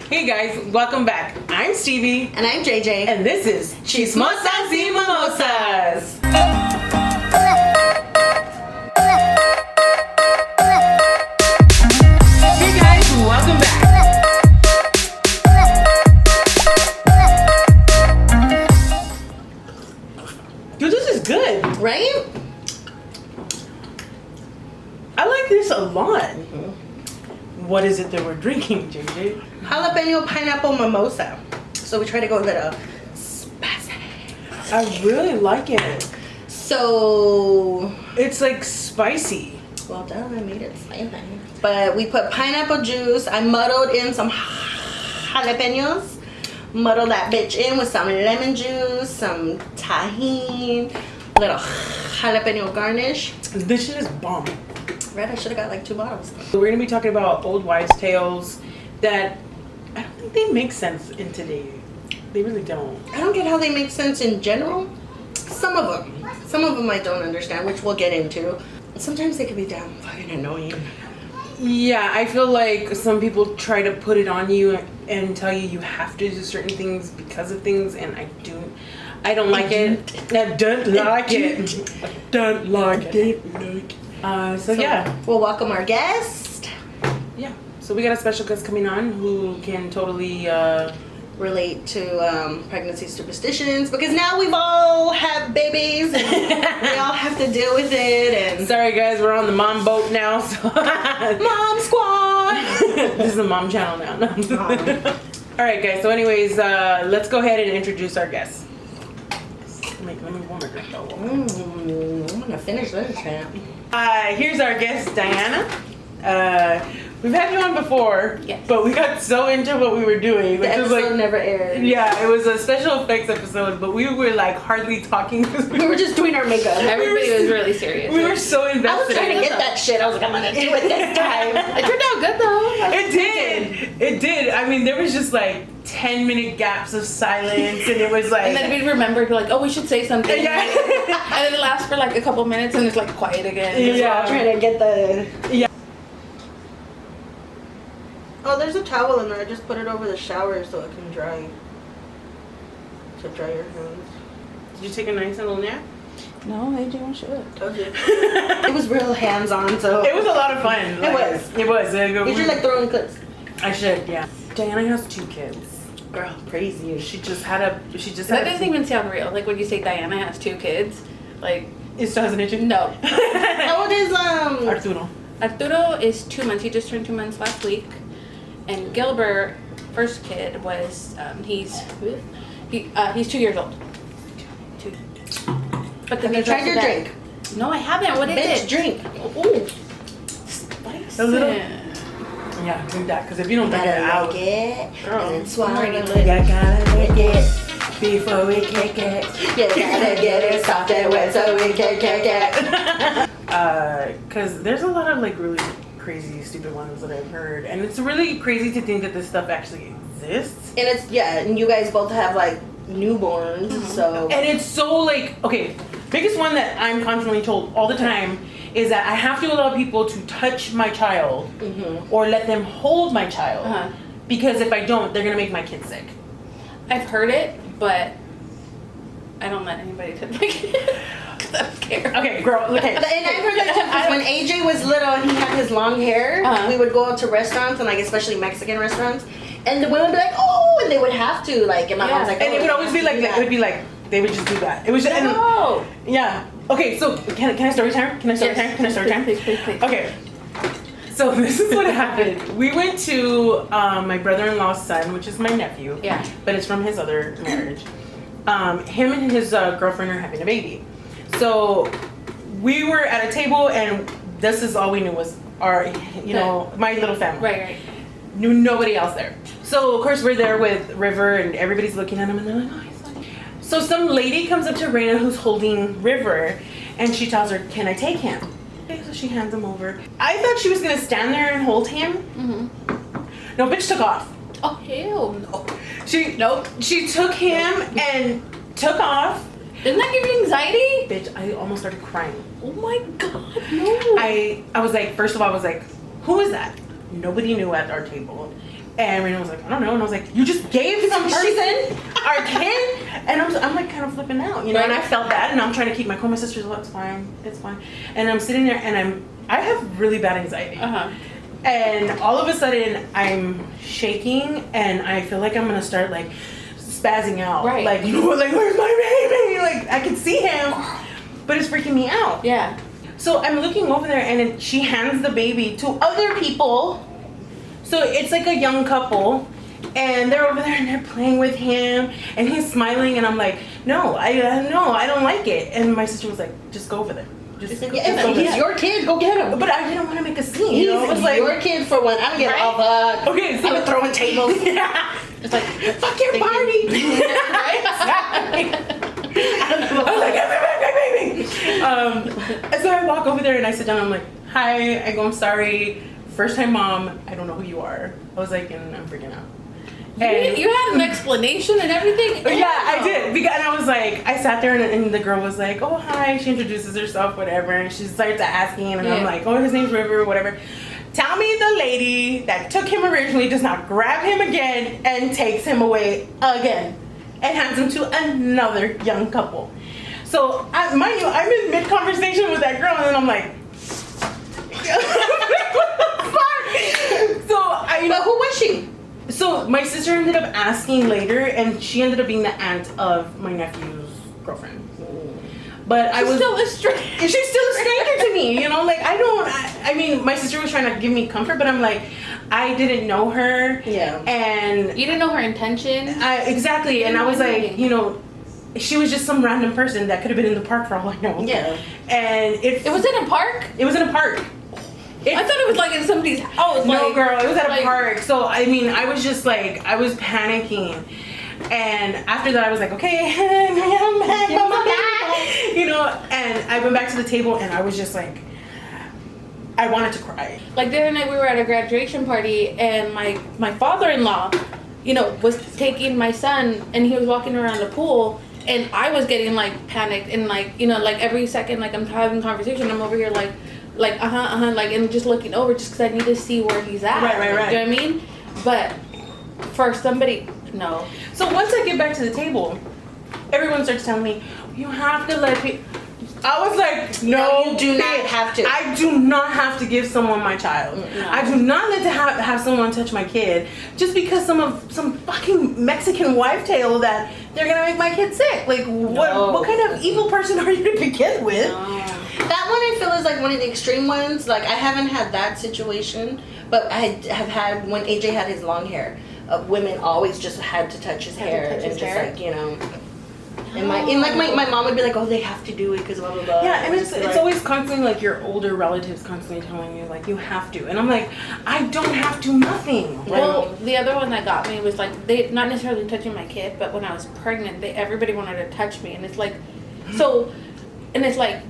Hey guys, welcome back. I'm Stevie. And I'm JayJay. And this is Chismosas y Mimosas. Hey guys, welcome back. Dude, this is good. Right? I like this a lot. What is it that we're drinking, JayJay? Jalapeno pineapple mimosa. So we try to go a little spicy. I really like it. So, It's like spicy. well done, I made it spicy. But we put pineapple juice. I muddled in some jalapenos. Muddled that bitch in with some lemon juice, some tahini, little jalapeno garnish. This shit is bomb. Right, I should have got like 2 bottles. So we're gonna be talking about old wives' tales that I don't think they make sense in today. They really don't. I don't get how they make sense in general. Some of them I don't understand, which we'll get into. Sometimes they can be damn fucking annoying. Yeah, I feel like some people try to put it on you and tell you have to do certain things because of things, and I don't like it. I don't like it. I don't like it. So yeah. We'll welcome our guest. Yeah. So we got a special guest coming on who can totally Relate to pregnancy superstitions, because now we've all had babies and we all have to deal with it. And sorry guys, we're on the mom boat now. So mom squad. This is a mom channel now. All right guys, so anyways, let's go ahead and introduce our guest. Let me warm my drink though. I'm gonna finish this champ. Here's our guest, Diana. We've had you on before, yes, but we got so into what we were doing, which the was like episode never aired. Yeah, it was a special effects episode, but we were like hardly talking because We were just doing our makeup. Everybody was really serious. We were so invested. I was trying to get that shit. I was like, I'm gonna do it this time. It turned out good though. It did. It did. I mean, there was just like 10-minute gaps of silence, and it was like. And then we remembered, like, oh, we should say something. Yeah. And then it lasts for like a couple minutes, and it's like quiet again. Yeah. Trying to get the. Yeah. Oh, there's a towel in there. I just put it over the shower so it can dry. To dry your hands. Did you take a nice little nap? No, they don't should. Okay. It was real hands-on, so. It was a lot of fun. It was. It was. You should like throwing clips. I should. Yeah. Diana has 2 kids. Girl, crazy. She just had a. That doesn't even sound real. Like when you say Diana has 2 kids, like It still has an issue. no. How old is Arturo. Arturo is 2 months. He just turned 2 months last week, and Gilbert, first kid, was he's 2 years old. 2. But Have you tried your drink? No, I haven't. What is Bitch, it? drink. Ooh, spicy. A little- Yeah, drink that, because if you don't drink it out. Lick it, Girl, and then swallow I'm it. ready. You gotta lick it before we kick it. You gotta get it soft and wet so we can kick it. Because there's a lot of like really crazy, stupid ones that I've heard, and it's really crazy to think that this stuff actually exists. And it's, yeah, and you guys both have like newborns, so. And it's so like, okay, biggest one that I'm constantly told all the time is that I have to allow people to touch my child or let them hold my child, because if I don't, they're gonna make my kid sick. I've heard it, but I don't let anybody touch my kid because I'm scared. Okay, girl, okay. And I've heard that too, because when AJ was little and he had his long hair, we would go out to restaurants, and like especially Mexican restaurants, and the women would be like, oh, and they would have to, like, and my mom's like, And it would always be like, it would be like, they would just do that. It was just, No. and, yeah. Okay, so can I story time? Can I story time? Can I story time? Please. Okay. So this is what happened. We went to my brother-in-law's son, which is my nephew. Yeah. But it's from his other marriage. Him and his girlfriend are having a baby. So we were at a table, and this is all we knew was our, my little family. Right. Knew nobody else there. So of course we're there with River, and everybody's looking at him, and they're like, oh, he's funny. So some lady comes up to Raina, who's holding River, and she tells her, can I take him? Okay, so she hands him over. I thought she was gonna stand there and hold him. No, bitch took off. Oh, hell no. She took him and took off. Doesn't that give you anxiety? Bitch, I almost started crying. Oh my god, no. I was like, first of all, I was like, who is that? Nobody knew at our table. And Rena was like, I don't know. And I was like, you just gave some person our kid? And I'm like kind of flipping out, you know? And I felt bad, and I'm trying to keep my cool. My sister's like, it's fine, it's fine. And I'm sitting there, and I have really bad anxiety. And all of a sudden, I'm shaking, and I feel like I'm gonna start like spazzing out. Right. Like, like, where's my baby? Like, I can see him, but it's freaking me out. Yeah. So I'm looking over there, and then she hands the baby to other people. So it's like a young couple, and they're over there and they're playing with him, and he's smiling, and I'm like, no, I don't like it. And my sister was like, just go over there. Just go he's your kid. Go get him. But I didn't want to make a scene. He's It was like your kid for one. I don't get all the. Okay, so I'm throwing tables. Yeah. It's like, Fuck your party. I was like, give me back my baby. So I walk over there and I sit down. I'm like, hi. I go, I'm sorry. First time mom. I don't know who you are. I was like, and I'm freaking out. And you had an explanation and everything? Yeah, I did. Because, and I was like, I sat there and the girl was like, oh, hi. She introduces herself, whatever. And she starts asking. And I'm like, oh, his name's River, whatever. Tell me the lady that took him originally does not grab him again and takes him away again and hands him to another young couple. So, mind you, I'm in mid-conversation with that girl, and then I'm like, But who was she? So my sister ended up asking later, and she ended up being the aunt of my nephew's girlfriend. But She's still a stranger. She's still a stranger to me, you know. Like I mean, my sister was trying to give me comfort, but I'm like, I didn't know her. Yeah. And You didn't know her intention. Exactly, and I was like, you know, she was just some random person that could have been in the park for all I know. Yeah. And It was in a park? It was in a park. I thought it was like in somebody's house. No, girl, it was at a like, park. So, I mean, I was just like, I was panicking. And after that, I was like, okay, I'm back, you know, and I went back to the table, and I was just like, I wanted to cry. Like the other night, we were at a graduation party, and my father-in-law, you know, was taking my son, and he was walking around the pool, and I was getting like panicked, and like, you know, like every second, like I'm having conversation, I'm over here like like and just looking over just because I need to see where he's at. Right. Do you know what I mean? But for somebody, no. So once I get back to the table, everyone starts telling me, you have to let people. I was like, no, you do not have to. I do not have to give someone my child. No. I do not let to have someone touch my kid just because some fucking Mexican wife tale that they're gonna make my kid sick. Like, what kind of evil person are you to begin with? No. That one I feel is like one of the extreme ones. Like I haven't had that situation, but I have had when AJ had his long hair. Women always just had to touch his hair and just hair? like, you know. And my mom would be like, oh, they have to do it because blah blah blah. Yeah, and it's like, always constantly like your older relatives constantly telling you like you have to, and I'm like, I don't have to nothing. Well, the other one that got me was like they not necessarily touching my kid, but when I was pregnant, everybody wanted to touch me, and it's like, so, and it's like,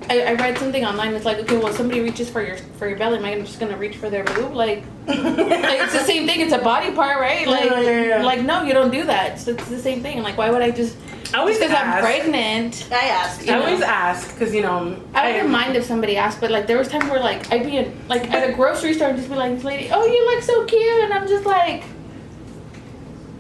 I read something online. It's like, okay, well, if somebody reaches for your belly, am I just gonna reach for their boob? Like it's the same thing. It's a body part, right? Like, like no, you don't do that. So it's the same thing. Like, why would I just? I always because I'm ask. pregnant. I asked. I always ask because you know I wouldn't mind if somebody asked, but like there was times where like I'd be in, like at a grocery store and just be like, this lady, oh, you look so cute, and I'm just like,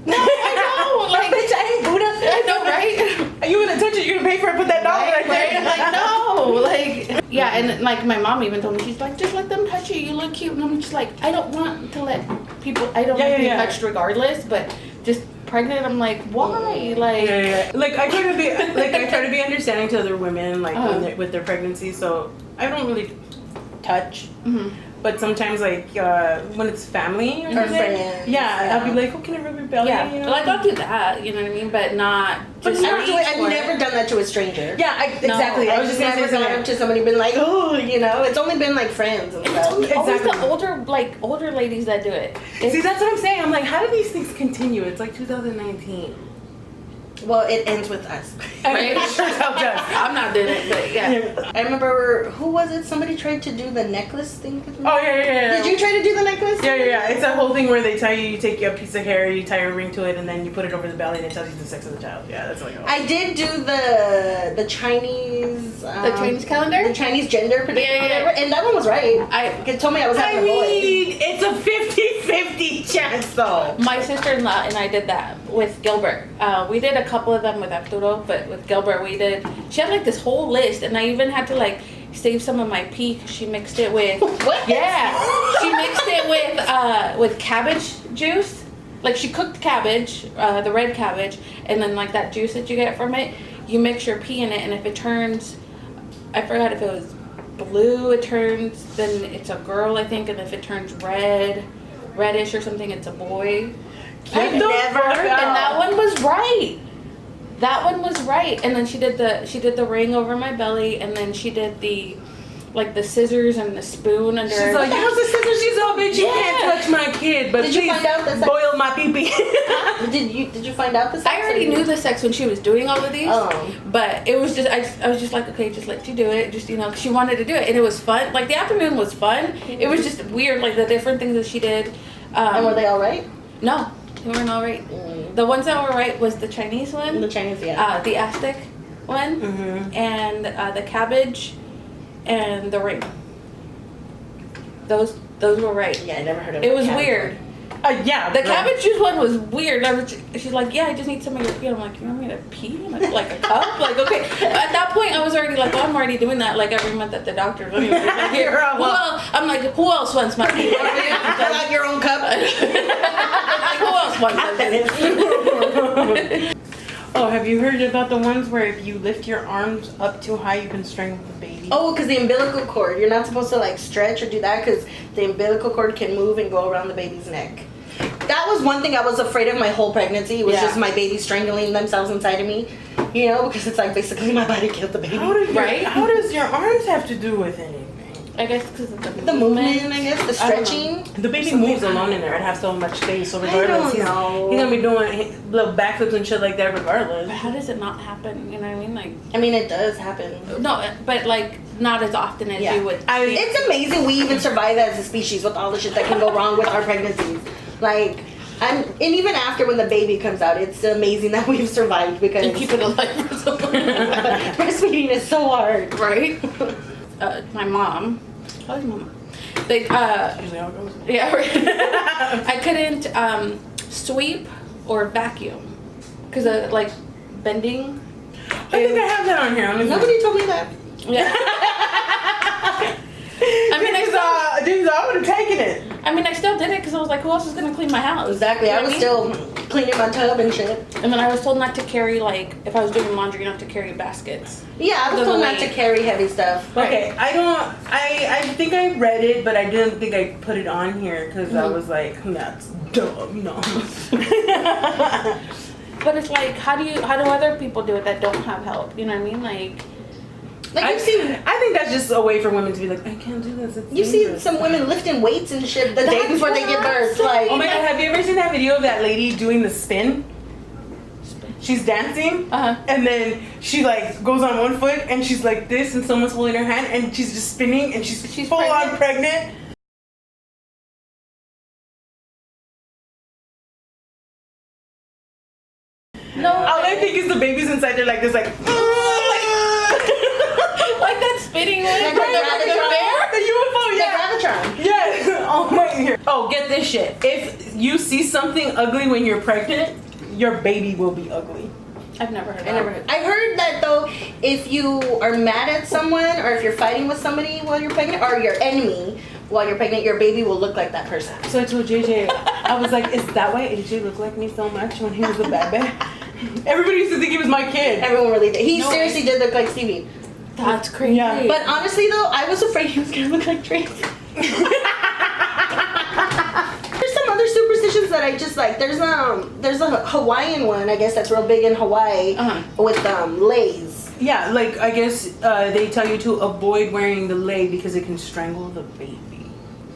no, I know, like bitch, I ain't Buddha. I know, right? You gonna touch it? You gonna pay for it? Put that dollar right there. Like no, like yeah, and like my mom even told me, she's like, just let them touch you. You look cute, and I'm just like, I don't want to let people. I don't want to be touched regardless, but just pregnant, I'm like, why? Like, Like I try to be understanding to other women, like when with their pregnancy. So I don't really touch. But sometimes, like, when it's family or friends, I'll be like, oh, can I rub your belly? yeah, You know? like I'll do that, you know what I mean, but not But just. not I've never done that to a stranger. Yeah, exactly. I was just gonna say never gone up something. to somebody and been like, oh, you know, it's only been like friends and stuff. Always Exactly. the older ladies that do it. See, that's what I'm saying. I'm like, how do these things continue? It's like 2019. Well, it ends with us. Right? Sure as hell does. I'm not doing it, but yeah. I remember, who was it? Somebody tried to do the necklace thing with me. Oh, yeah. Did you try to do the necklace? Yeah. It's that whole thing where they tell you take a piece of hair, you tie a ring to it, and then you put it over the belly, and it tells you the sex of the child. Yeah, that's like. Oh. I did do the Chinese. The Chinese calendar? The Chinese gender prediction. Yeah. Whatever, and that one was right. It told me I was having a boy. It's a 50-50 chance, though. My sister-in-law and I did that with Gilbert. We did a couple of them with Arturo, but with Gilbert we did. She had like this whole list, and I even had to like save some of my pee. She mixed it with. What? Yeah, she mixed it with cabbage juice. Like she cooked cabbage, the red cabbage, and then like that juice that you get from it, you mix your pee in it, and if it turns, I forgot if it was blue, it turns, then it's a girl, I think, and if it turns reddish or something, it's a boy. I've never heard And that one was right. That one was right. And then she did the ring over my belly, and then she did the scissors and the spoon under. She's like, how's the scissors? She's all bitch. You can't touch my kid, but did you please find out the boil my pee pee. Did you find out the sex? I already knew the sex when she was doing all of these. Oh. But it was just I was just like, okay, just let you do it. Just, 'cause she wanted to do it, and it was fun. Like the afternoon was fun. It was just weird, like the different things that she did. And were they all right? No, they weren't all right. The ones that were right was the Chinese one. The Chinese, yeah. The Aztec one, and the cabbage, and the ring. Those were right. Yeah, I never heard of it. It was weird. Yeah. The cabbage juice one was weird. She's like, yeah, I just need some of your pee. I'm like, you want me to pee? Like a cup? Like, okay. At that point, I was already like, oh, I'm already doing that like every month at the doctor's. Anyway, like, here, I'm like, who else wants my pee? Fill out your own cup. Like, who else wants it? Oh, have you heard about the ones where if you lift your arms up too high, you can strangle the baby? Oh, because the umbilical cord. You're not supposed to like stretch or do that because the umbilical cord can move and go around the baby's neck. That was one thing I was afraid of my whole pregnancy. Was just my baby strangling themselves inside of me. Because it's like basically my body killed the baby. How does your arms have to do with anything? I guess because of the movement, I guess, the stretching. The baby moves alone in there. It has so much space. So regardless, he's gonna be doing little backflips and shit like that regardless. But how does it not happen? You know what I mean? Like, I mean, it does happen. No, but like not as often as you would. It's amazing we even survive as a species with all the shit that can go wrong with our pregnancies. Like, and even after when the baby comes out, it's amazing that we've survived because And keep it alive for so long. breastfeeding is so hard, Right? My mom. How's mama? They Usually how it goes. yeah. Right. I couldn't sweep or vacuum because of like bending. I think I have that on here. Nobody told me that. Yeah. I mean, I would have taken it. still did it because I was like, who else is gonna clean my house? Exactly. You know I was what still cleaning my tub and shit. And then I was told not to carry if I was doing laundry, not to carry baskets. Yeah, I was told not to carry heavy stuff. Okay, I think I read it, but I didn't think I put it on here because I was like, that's dumb, no. But it's like, how do other people do it that don't have help? You know what I mean? Like I think that's just a way for women to be like, I can't do this. It's you see dangerous. some women lifting weights and shit the day before they give birth. Like, oh my god, have you ever seen that video of that lady doing the spin? She's dancing, and then she like goes on one foot, and she's like this, and someone's holding her hand, and she's just spinning, and she's full on pregnant. no. All I think is the baby's inside there like this, like. Like that spinning one. Like the UFO, yeah. Gravitron. Yes. Oh my god. Oh, get this shit. If you see something ugly when you're pregnant, your baby will be ugly. I've never heard that. I heard that though, if you are mad at someone or if you're fighting with somebody while you're pregnant or your enemy while you're pregnant, your baby will look like that person. So I told JayJay, I was like, is that why AJ looked like me so much when he was a bad? Everybody used to think he was my kid. Everyone really did. He seriously did look like Stevie. That's crazy. Yeah. But honestly though, I was afraid he was gonna look like Drake. There's some other superstitions that I just like. There's a Hawaiian one, I guess that's real big in Hawaii with leis. Yeah, like I guess they tell you to avoid wearing the lei because it can strangle the baby.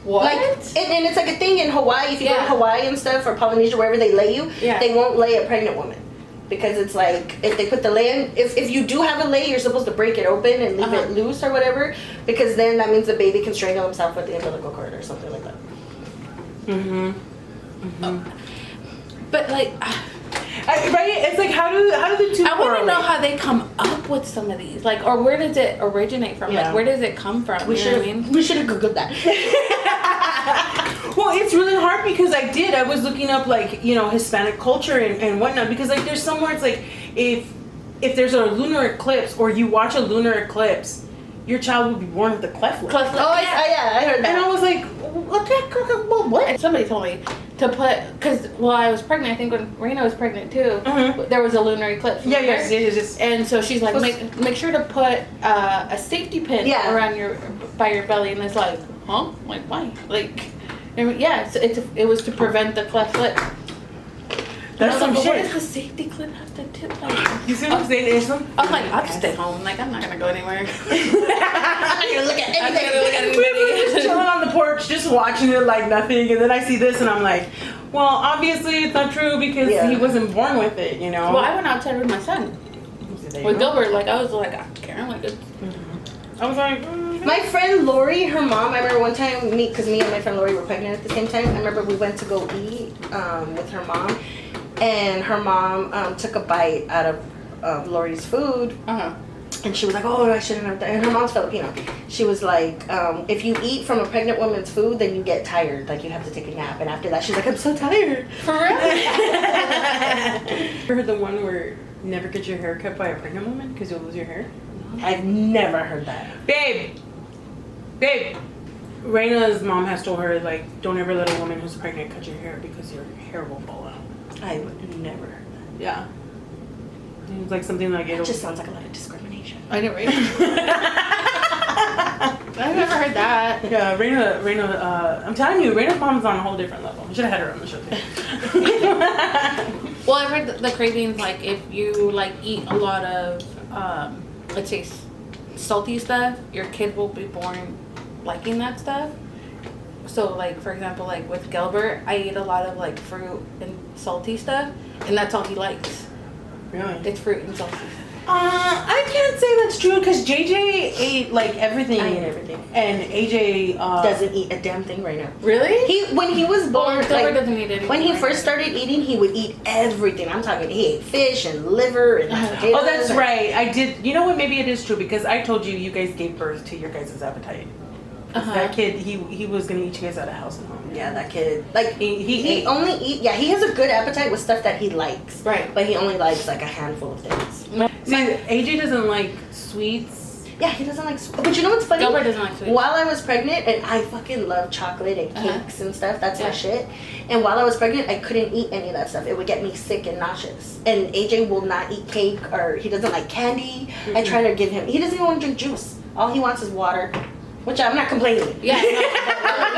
What? Like, and it's like a thing in Hawaii. If you go to Hawaii and stuff or Polynesia, wherever they lay you, they won't lay a pregnant woman. because it's like if they put the lay in, if you do have a lay, you're supposed to break it open and leave it loose or whatever, because then that means the baby can strangle himself with the umbilical cord or something like that. But like, right? It's like how do the two? I want to know how they come up with some of these, like, or where does it originate from? Yeah. Like, where does it come from? We You know what I mean? should have googled that. Well, it's really hard because I was looking up like, you know, Hispanic culture and whatnot, because like there's somewhere it's like if there's a lunar eclipse or you watch a lunar eclipse, your child will be born with a cleft lip. Cleft lip. I heard that. And I was like, what? And somebody told me to put, because I was pregnant. I think when Rena was pregnant too, there was a lunar eclipse. Yeah, remember? yes. And so she's like, make sure to put a safety pin around by your belly. And it's like, huh? Like, why? Like, yeah, so it was to prevent the cleft lip. That's some like, shit. What does the safety clip have to do? Like, You see what I'm saying? There's some. I was like, I'll just stay home. Like, I'm not gonna go anywhere. I'm not gonna look at I'm not gonna look at We were just anybody. chilling on the porch, just watching it like nothing, and then I see this, and I'm like, well, obviously it's not true because he wasn't born with it, you know. Well, I went outside with my son, with Gilbert. Like, I was like, I don't care. Like, I was like, My friend Lori, her mom, I remember one time, because me and my friend Lori were pregnant at the same time. I remember we went to go eat with her mom, and her mom took a bite out of Lori's food. And she was like, oh, I shouldn't have done. And her mom's Filipino. She was like, if you eat from a pregnant woman's food, then you get tired. Like, you have to take a nap. And after that, she's like, I'm so tired. for real? you heard the one where never get your hair cut by a pregnant woman because you'll lose your hair? I've never heard that. Babe. Raina's mom has told her, like, don't ever let a woman who's pregnant cut your hair because your hair will fall out. I've never heard that. Yeah. It was like something like It it just sounds like a lot of discrimination. I know, right? I've never heard that. Yeah, Raina, I'm telling you, Raina's mom's on a whole different level. I should have had her on the show too. Well, I've heard the cravings, like, if you, like, eat a lot of, let's say, salty stuff, your kid will be born liking that stuff. So, like, for example, like, with Gilbert, I eat a lot of, like, fruit and salty stuff, and that's all he likes. Really? It's fruit and salty. I can't say that's true because JayJay ate like everything. I eat everything. And AJ Doesn't eat a damn thing right now. Really? When he was born, Gilbert doesn't eat anything. when he first started eating, he would eat everything. I'm talking, he ate fish and liver and potatoes. Oh, that's right. I did. You know what? Maybe it is true because I told you you guys gave birth to your guys' appetite. That kid, he was gonna eat you guys out of house and home. Yeah, that kid. Like he ate. only eat. Yeah, he has a good appetite with stuff that he likes. Right. But he only likes like a handful of things. See, AJ doesn't like sweets. Yeah, he doesn't like. But you know what's funny? Gilbert doesn't like sweets. While I was pregnant, and I fucking love chocolate and cakes and stuff. That's my shit. And while I was pregnant, I couldn't eat any of that stuff. It would get me sick and nauseous. And AJ will not eat cake, or he doesn't like candy. I try to give him. He doesn't even want to drink juice. All he wants is water. Which I'm not complaining. Yeah.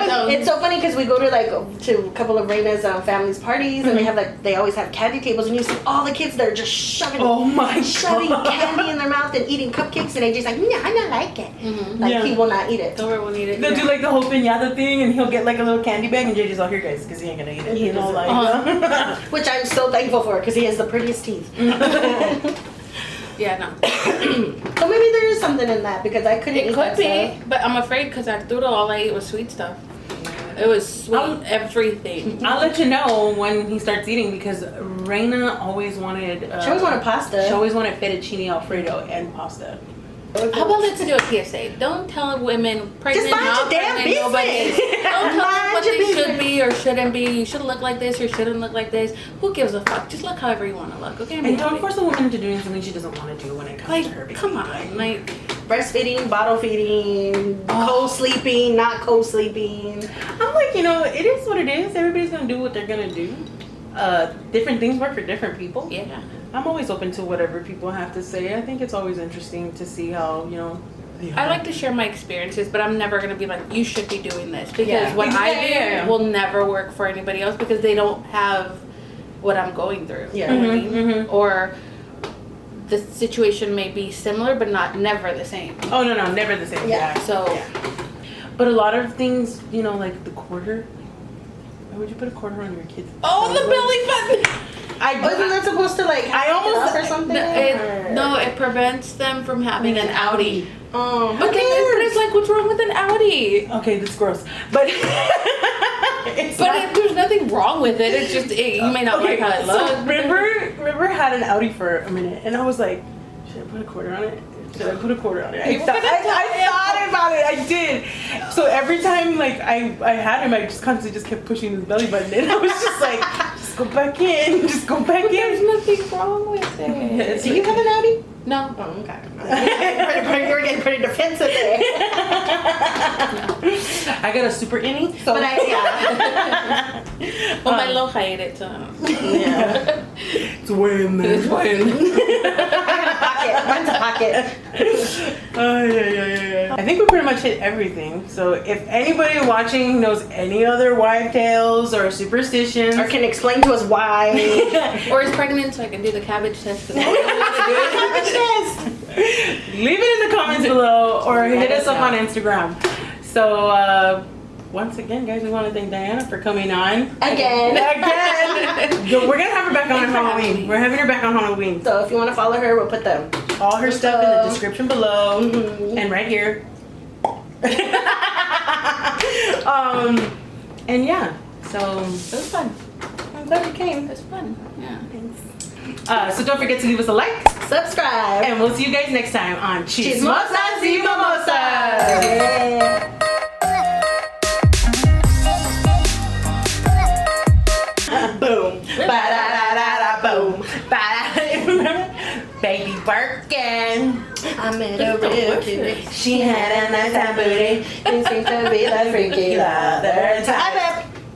No. It's so funny because we go to like to a couple of Reina's family's parties, and they always have candy tables, and you see all the kids that are just shoving candy in their mouth and eating cupcakes, and AJ's like, no, I don't like it. Like he will not eat it. Gilbert won't eat it. They'll do like the whole piñata thing, and he'll get like a little candy bag, and JJ's all here, guys, because he ain't gonna eat it. He doesn't. like. Which I'm so thankful for because he has the prettiest teeth. Yeah, no. So maybe there is something in that because I couldn't eat It could that be, stuff. but I'm afraid because Arturo, all I ate was sweet stuff. It was sweet everything. I'll let you know when he starts eating because Raina always wanted. She always wanted pasta. She always wanted fettuccine alfredo and pasta. How about let's do a PSA? Don't tell women pregnant, Just mind not your damn pregnant, nobody. business. Don't tell them Mind what your they business. should be or shouldn't be. You should look like this or shouldn't look like this. Who gives a fuck? Just look however you want to look, okay? And don't force a woman into doing something she doesn't want to do when it comes to her baby. Come on, like. Breastfeeding, bottle feeding, co-sleeping, not co-sleeping. I'm like, it is what it is. Everybody's gonna do what they're gonna do. Different things work for different people. Yeah. I'm always open to whatever people have to say. I think it's always interesting to see how, I like to share my experiences, but I'm never going to be like, you should be doing this. Because what Yeah. I do will never work for anybody else because they don't have what I'm going through. Yeah. You know what I mean? Or the situation may be similar, but never the same. Oh, no, never the same. Yeah. So, But a lot of things, like the quarter. Why would you put a quarter on your kid's oh, the belly button! Wasn't that supposed to like I almost- or something? No, it prevents them from having an outie. Oh, But it's like, what's wrong with an outie? Okay, this is gross. But it's not- There's nothing wrong with it. It's just you may not like how it looks. So River had an Audi for a minute, and I was like, should I put a quarter on it? Should I put a quarter on it? I thought about it. I did. So every time like I had him, I just constantly just kept pushing his belly button, and I was just like, just go back in, just go back in. There's nothing wrong with it. Do you have an Audi? No. Oh, okay. You were getting pretty defensive there. I got a super innie. So But Well, my low hate it, so. yeah. it's way in there. It's fine. Mine's a pocket. Yeah. I think we pretty much hit everything. So if anybody watching knows any other wife tales or superstitions, Or can explain to us why. Or is pregnant so I can do the cabbage test. 'Cause I don't know how to do it. leave it in the comments below or hit us up on Instagram. So once again, guys, we want to thank Diana for coming on. Again. Yo, we're gonna have her back on Thanks for having Halloween. me. We're having her back on Halloween. So if you want to follow her, we'll put All her stuff in the description below Mhm. and right here. And yeah, so It was fun. I'm glad you came. It was fun. Yeah. Thanks. So don't forget to leave us a like, subscribe. and we'll see you guys next time on Chismosas y Mimosas. Yeah. Boom. Ba-da-da-da-da, boom. Ba-da. Baby Birkin. I met a real cutie. She had a nice booty. It seems to be the freaky other time.